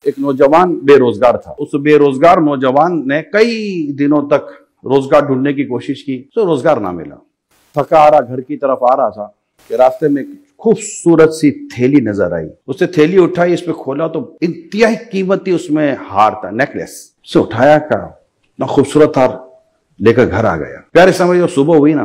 ایک نوجوان بے روزگار تھا. اس بے روزگار نوجوان نے کئی دنوں تک روزگار ڈھونڈنے کی کوشش کی تو روزگار نہ ملا. تھکا آ رہا گھر کی طرف آ رہا تھا کہ راستے میں خوبصورت سی تھیلی نظر آئی. اس نے تھیلی اٹھائی, اس پہ کھولا تو انتہائی قیمتی اس میں ہار تھا, نیکلیس. اسے اٹھایا کا اتنا خوبصورت ہار لے کر گھر آ گیا. پیارے سمجھ جب صبح ہوئی نا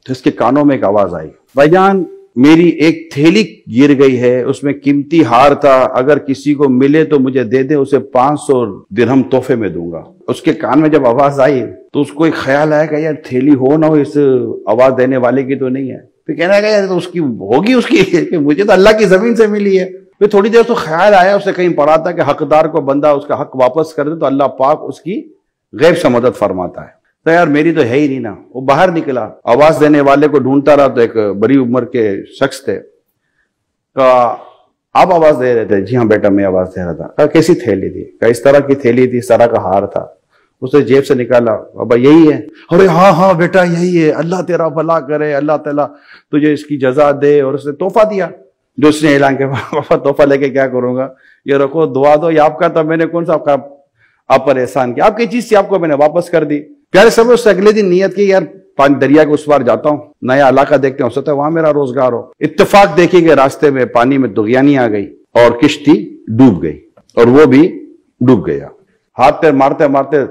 تو اس کے کانوں میں ایک آواز آئی, بھائی جان میری ایک تھیلی گر گئی ہے, اس میں قیمتی ہار تھا, اگر کسی کو ملے تو مجھے دے دے, اسے 500 درہم تحفے میں دوں گا. اس کے کان میں جب آواز آئی تو اس کو ایک خیال آیا کہ یار تھیلی ہو نہ ہو اس آواز دینے والے کی تو نہیں ہے. پھر کہنا کہ یار تو اس کی ہوگی, اس کی کہ مجھے تو اللہ کی زمین سے ملی ہے. پھر تھوڑی دیر تو خیال آیا, اسے کہیں پڑھا تھا کہ حقدار کو بندہ اس کا حق واپس کر دے تو اللہ پاک اس کی غیب سے مدد فرماتا ہے. تو یار میری تو ہے ہی نہیں نا. وہ باہر نکلا, آواز دینے والے کو ڈھونڈتا رہا تو ایک بڑی عمر کے شخص تھے. آپ آواز دے رہے تھے؟ جی ہاں بیٹا میں آواز دے رہا تھا. کہا کیسی تھیلی تھی؟ کہا اس طرح کی تھیلی تھی, سارا کا ہار تھا. اس نے جیب سے نکالا, بابا یہی ہے؟ ارے ہاں ہاں بیٹا یہی ہے, اللہ تیرا بھلا کرے, اللہ تعالیٰ تجھے اس کی جزا دے. اور اس نے تحفہ دیا. جو اس نے اعلان کیا, بابا تحفہ لے کے کیا کروں گا, یہ رکھو دعا دو, یہ آپ کا تھا, میں نے کون سا آپ پر احسان کیا, آپ کی چیز تھی, آپ کو میں نے واپس کر دی. پیارے سب اس سے اگلے دن نیت کی, یار دریا کے اس پار جاتا ہوں, نیا علاقہ دیکھتے ہیں, ہو سکتا ہے وہاں میرا روزگار ہو. اتفاق دیکھیں گے راستے میں پانی میں دغیانی آ گئی اور کشتی ڈوب گئی اور وہ بھی ڈوب گیا. ہاتھ پیر مارتے مارتے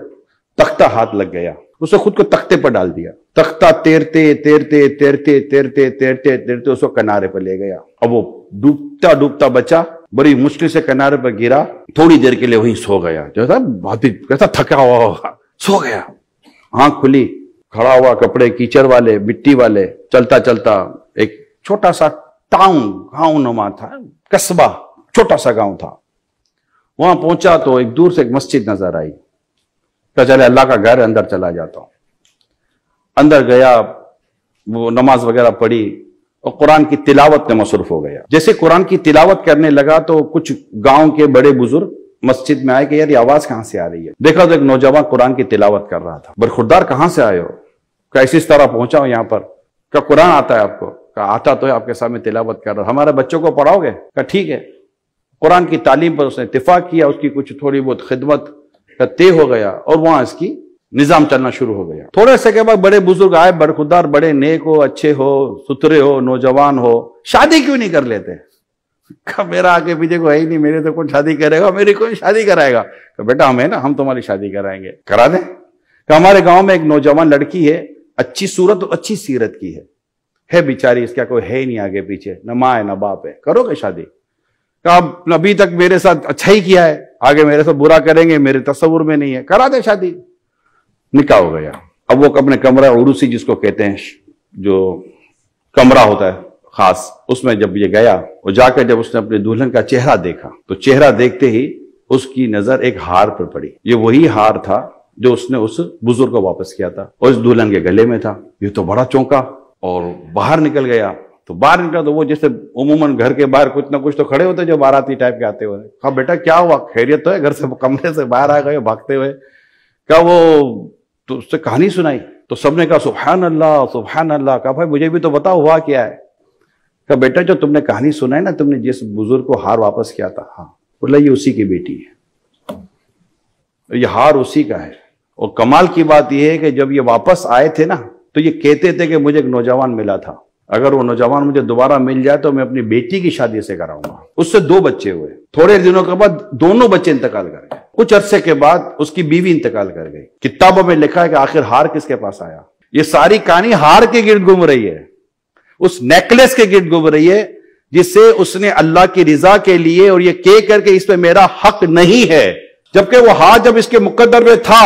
تختہ ہاتھ لگ گیا. اس نے خود کو تختے پر ڈال دیا. تختہ تیرتے تیرتے تیرتے تیرتے تیرتے تیرتے اس کو کنارے پر لے گیا. اب وہ ڈوبتا ڈوبتا بچا, بڑی مشکل سے کنارے پر گرا, تھوڑی دیر کے لیے وہیں سو گیا. جیسا بہت ہی کیسا تھکا ہوا ہوگا, سو گیا. آنکھ کھلی, کھڑا ہوا, کپڑے کیچڑ والے مٹی والے, چلتا چلتا ایک چھوٹا سا ٹاؤن, گاؤں نما تھا, قصبہ, چھوٹا سا گاؤں تھا. وہاں پہنچا تو ایک دور سے ایک مسجد نظر آئی. کہ چلے اللہ کا گھر, اندر چلا جاتا ہوں. اندر گیا, وہ نماز وغیرہ پڑھی اور قرآن کی تلاوت میں مصروف ہو گیا. جیسے قرآن کی تلاوت کرنے لگا تو کچھ گاؤں کے بڑے بزرگ مسجد میں آئے کہ یار یہ آواز کہاں سے آ رہی ہے. دیکھا تو ایک نوجوان قرآن کی تلاوت کر رہا تھا. برخوردار کہاں سے آئے ہو؟ کہ اس طرح پہنچا ہوں یہاں پر. کہ قرآن آتا ہے آپ کو؟ کہ آتا تو ہے, آپ کے سامنے تلاوت کر رہا. ہمارے بچوں کو پڑھاؤ گے؟ کہ ٹھیک ہے. قرآن کی تعلیم پر اس نے اتفاق کیا, اس کی کچھ تھوڑی بہت خدمت کا طے ہو گیا اور وہاں اس کی نظام چلنا شروع ہو گیا. تھوڑے سے کے بعد بڑے بزرگ آئے, برخوردار, بڑے نیک ہو, اچھے ہو, ستھرے ہو, نوجوان ہو, شادی کیوں نہیں کر لیتے؟ کہ میرا آگے پیچھے کو ہے ہی نہیں, میرے تو کون شادی کرے گا, میری کون شادی کرائے گا. کہ بیٹا ہم ہیں نا, ہم تمہاری شادی کرائیں گے. کرا دیں. کہ ہمارے گاؤں میں ایک نوجوان لڑکی ہے, اچھی صورت اور اچھی سیرت کی ہے بیچاری, اس کا کوئی ہے ہی نہیں آگے پیچھے, نہ ماں ہے نہ باپ ہے, کرو گے شادی؟ کہ اب ابھی تک میرے ساتھ اچھا ہی کیا ہے, آگے میرے ساتھ برا کریں گے میرے تصور میں نہیں ہے, کرا دے شادی. نکاح ہو گیا. اب وہ اپنے کمرہ عروسی جس کو کہتے ہیں, جو کمرہ ہوتا ہے خاص, اس میں جب یہ گیا, وہ جا کر جب اس نے اپنے دلہن کا چہرہ دیکھا تو چہرہ دیکھتے ہی اس کی نظر ایک ہار پر پڑی. یہ وہی ہار تھا جو اس نے اس بزرگ کو واپس کیا تھا اور اس دلہن کے گلے میں تھا. یہ تو بڑا چونکا اور باہر نکل گیا. تو باہر نکلا تو وہ جیسے عموماً گھر کے باہر کچھ نہ کچھ تو کھڑے ہوتے جو باراتی ٹائپ کے آتے ہوئے. کہا بیٹا کیا ہوا, خیریت تو ہے؟ گھر سے کمرے سے باہر آ گئے بھاگتے ہوئے. کہا وہ تو اس سے کہانی سنائی تو سب نے کہا سبحان اللہ سبحان اللہ. کہا بھائی مجھے بھی تو بتاؤ ہوا کیا ہے. کہا بیٹا جو تم نے کہانی سنائی نا, تم نے جس بزرگ کو ہار واپس کیا تھا, ہاں, بولا یہ اسی کی بیٹی ہے, یہ ہار اسی کا ہے. اور کمال کی بات یہ ہے کہ جب یہ واپس آئے تھے نا تو یہ کہتے تھے کہ مجھے ایک نوجوان ملا تھا, اگر وہ نوجوان مجھے دوبارہ مل جائے تو میں اپنی بیٹی کی شادی سے کراؤں گا. اس سے 2 بچے ہوئے. تھوڑے دنوں کے بعد دونوں بچے انتقال کر گئے. کچھ عرصے کے بعد اس کی بیوی انتقال کر گئی. کتابوں میں لکھا ہے کہ آخر ہار کس کے پاس آیا. یہ ساری کہانی ہار کے گرد گھوم رہی ہے, اس نیکلیس کے گرد گھوم رہی ہے جس سے اس نے اللہ کی رضا کے لیے اور یہ کہہ کر کے اس پہ میرا حق نہیں ہے, جبکہ وہ ہار جب اس کے مقدر میں تھا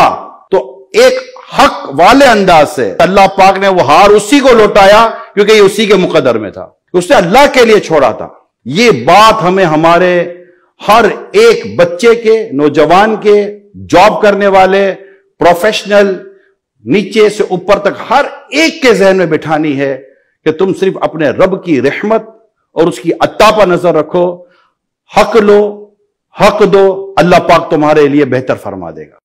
تو ایک حق والے انداز سے اللہ پاک نے وہ ہار اسی کو لوٹایا کیونکہ یہ اسی کے مقدر میں تھا, اس نے اللہ کے لیے چھوڑا تھا. یہ بات ہمیں ہمارے ہر ایک بچے کے, نوجوان کے, جاب کرنے والے, پروفیشنل, نیچے سے اوپر تک ہر ایک کے ذہن میں بٹھانی ہے کہ تم صرف اپنے رب کی رحمت اور اس کی عطا پر نظر رکھو. حق لو, حق دو, اللہ پاک تمہارے لیے بہتر فرما دے گا.